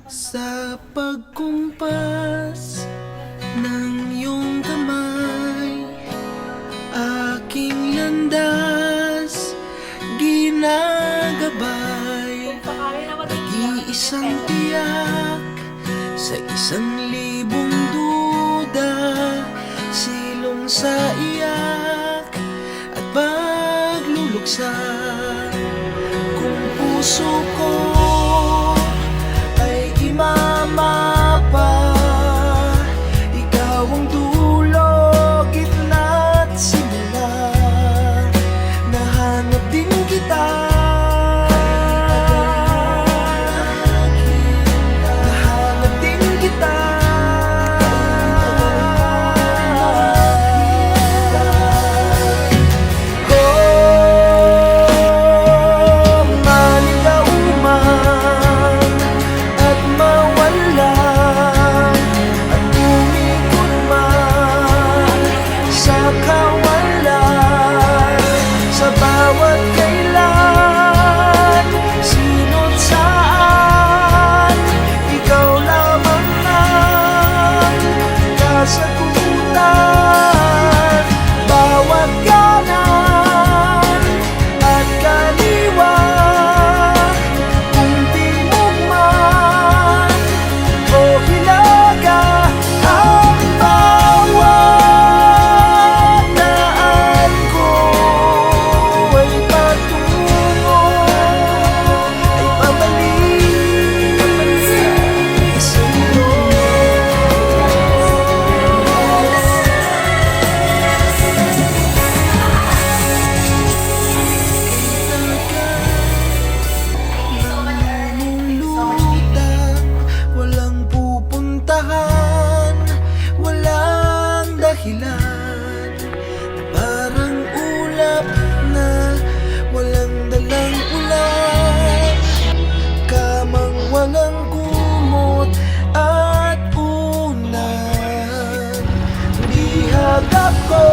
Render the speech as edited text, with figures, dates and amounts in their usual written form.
Sa pagkumpas ng iyong kamay, aking landas ginagabay. Nag-iisang tiyak sa 1,000 duda, silong sa iyak at pagluluksa. Kung puso ko mapa, ikaw ang dulo, gitna at simula. Nahanap din kita, nahanap din kita. Oh, maligaw man at mawala, sa bawat kailan, sino't saan, ikaw lamang ang kasagutan. Bawat kanan at kaliwa, kung timog man o hilaga, ang bawat daan ko ay patungo, ay pabalik sa'yo. Nangungulutang, walang pupuntahan, walang dahilan, parang ulap na walang dalang ulan, kamang walang kumot at unan. Di hagap ko